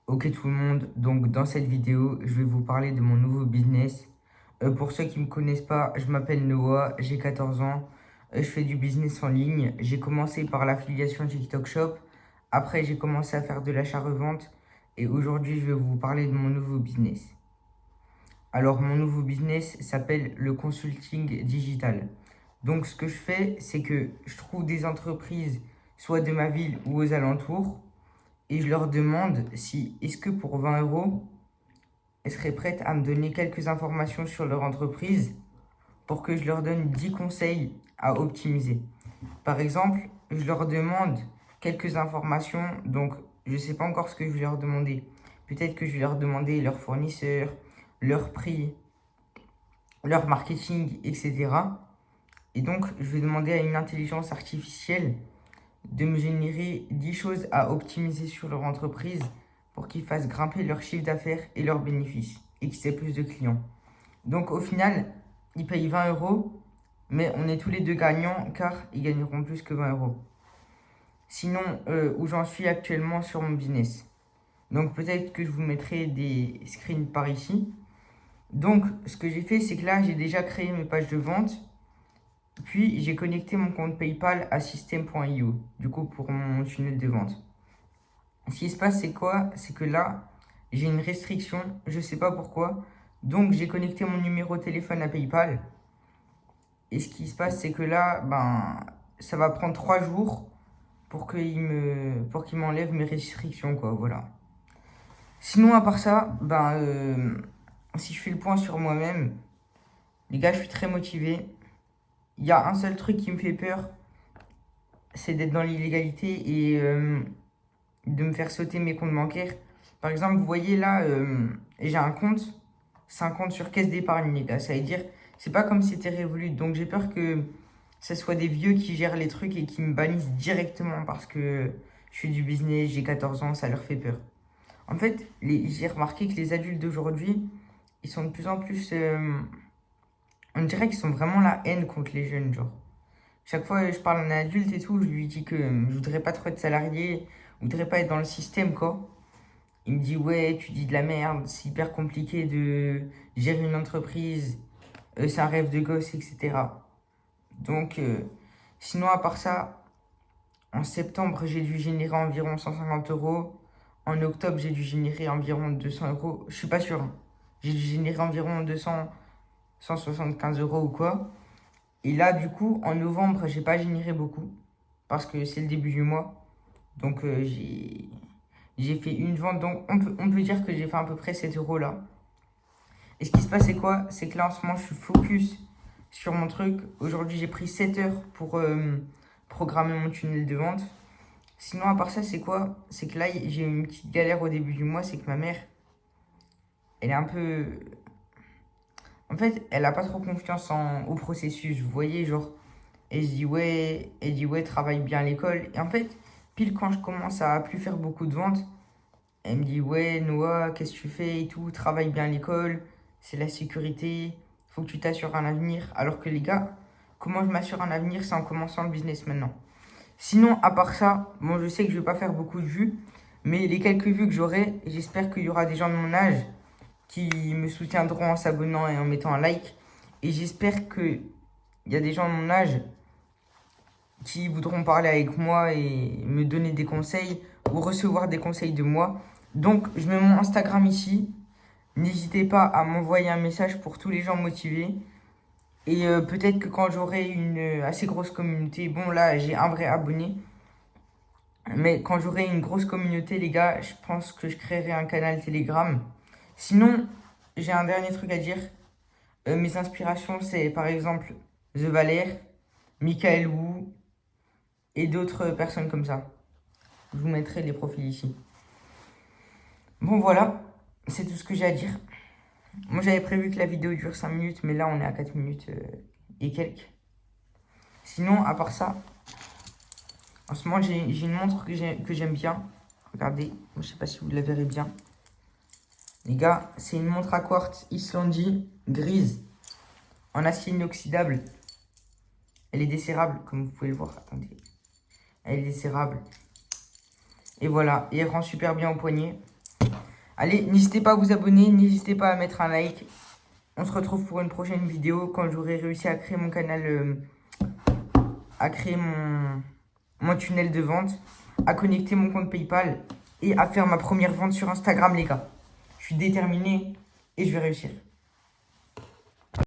Ok tout le monde, donc dans cette vidéo, je vais vous parler de mon nouveau business. Pour ceux qui ne me connaissent pas, je m'appelle Noah, j'ai 14 ans, je fais du business en ligne. J'ai commencé par l'affiliation TikTok Shop, après j'ai commencé à faire de l'achat-revente et aujourd'hui je vais vous parler de mon nouveau business. Alors mon nouveau business s'appelle le consulting digital. Donc ce que je fais, c'est que je trouve des entreprises, soit de ma ville ou aux alentours, et je leur demande si est-ce que pour 20 euros, elles seraient prêtes à me donner quelques informations sur leur entreprise pour que je leur donne 10 conseils à optimiser. Par exemple, je leur demande quelques informations, donc je ne sais pas encore ce que je vais leur demander. Peut-être que je vais leur demander leur fournisseur, leur prix, leur marketing, etc. Et donc, je vais demander à une intelligence artificielle de me générer 10 choses à optimiser sur leur entreprise pour qu'ils fassent grimper leur chiffre d'affaires et leurs bénéfices et qu'ils aient plus de clients. Donc au final, ils payent 20 euros, mais on est tous les deux gagnants car ils gagneront plus que 20 euros. Sinon, où j'en suis actuellement sur mon business. Donc peut-être que je vous mettrai des screens par ici. Donc ce que j'ai fait, c'est que là, j'ai déjà créé mes pages de vente. Puis j'ai connecté mon compte PayPal à System.io, du coup pour mon tunnel de vente. Ce qui se passe, c'est quoi? C'est que là, j'ai une restriction, je ne sais pas pourquoi. Donc j'ai connecté mon numéro de téléphone à PayPal. Et ce qui se passe, c'est que là, ça va prendre 3 jours pour qu'il m'enlève mes restrictions, quoi, voilà. Sinon, à part ça, si je fais le point sur moi-même, les gars, je suis très motivé. Il y a un seul truc qui me fait peur, c'est d'être dans l'illégalité et de me faire sauter mes comptes bancaires. Par exemple, vous voyez là, j'ai un compte, c'est un compte sur caisse d'épargne, les gars. Ça veut dire, c'est pas comme si c'était Revolut. Donc j'ai peur que ce soit des vieux qui gèrent les trucs et qui me bannissent directement parce que je fais du business, j'ai 14 ans, ça leur fait peur. En fait, j'ai remarqué que les adultes d'aujourd'hui, ils sont de plus en plus. On dirait qu'ils sont vraiment la haine contre les jeunes, genre. Chaque fois que je parle à un adulte et tout, je lui dis que je voudrais pas trop être salarié, je voudrais pas être dans le système, quoi. Il me dit, ouais, tu dis de la merde, c'est hyper compliqué de gérer une entreprise, c'est un rêve de gosse, etc. Donc, sinon, à part ça, en septembre, j'ai dû générer environ 150 euros. En octobre, j'ai dû générer environ 200 euros. Je suis pas sûr, hein. J'ai dû générer environ 200, 175 euros ou quoi. Et là, du coup, en novembre, j'ai pas généré beaucoup parce que c'est le début du mois. Donc, j'ai fait une vente. Donc, on peut dire que j'ai fait à peu près 7 euros là. Et ce qui se passe, c'est quoi? C'est que là, en ce moment, je suis focus sur mon truc. Aujourd'hui, j'ai pris 7 heures pour programmer mon tunnel de vente. Sinon, à part ça, c'est quoi? C'est que là, j'ai eu une petite galère au début du mois. C'est que ma mère, elle est un peu. En fait, elle a pas trop confiance au processus. Vous voyez, genre, elle dit ouais, travaille bien à l'école. Et en fait, pile quand je commence à plus faire beaucoup de ventes, elle me dit ouais, Noah, qu'est-ce que tu fais et tout, travaille bien à l'école, c'est la sécurité, faut que tu t'assures un avenir. Alors que les gars, comment je m'assure un avenir, c'est en commençant le business maintenant. Sinon, à part ça, bon, je sais que je vais pas faire beaucoup de vues, mais les quelques vues que j'aurai, j'espère qu'il y aura des gens de mon âge qui me soutiendront en s'abonnant et en mettant un like. Et j'espère qu'il y a des gens de mon âge qui voudront parler avec moi et me donner des conseils ou recevoir des conseils de moi. Donc, je mets mon Instagram ici. N'hésitez pas à m'envoyer un message pour tous les gens motivés. Et peut-être que quand j'aurai une assez grosse communauté, bon là j'ai un vrai abonné, mais quand j'aurai une grosse communauté les gars, je pense que je créerai un canal Telegram. Sinon, j'ai un dernier truc à dire. Mes inspirations c'est par exemple The Valère, Michael Wu et d'autres personnes comme ça. Je vous mettrai les profils ici. Bon voilà, c'est tout ce que j'ai à dire. Moi j'avais prévu que la vidéo dure 5 minutes, mais là on est à 4 minutes et quelques. Sinon, à part ça, en ce moment j'ai une montre que j'aime bien. Regardez, je sais pas si vous la verrez bien. Les gars, c'est une montre à quartz Islandi grise en acier inoxydable. Elle est desserrable, comme vous pouvez le voir. Attendez. Elle est desserrable. Et voilà, et elle rend super bien au poignet. Allez, n'hésitez pas à vous abonner, n'hésitez pas à mettre un like. On se retrouve pour une prochaine vidéo quand j'aurai réussi à créer mon canal, à créer mon tunnel de vente, à connecter mon compte PayPal et à faire ma première vente sur Instagram, les gars. Je suis déterminé et je vais réussir.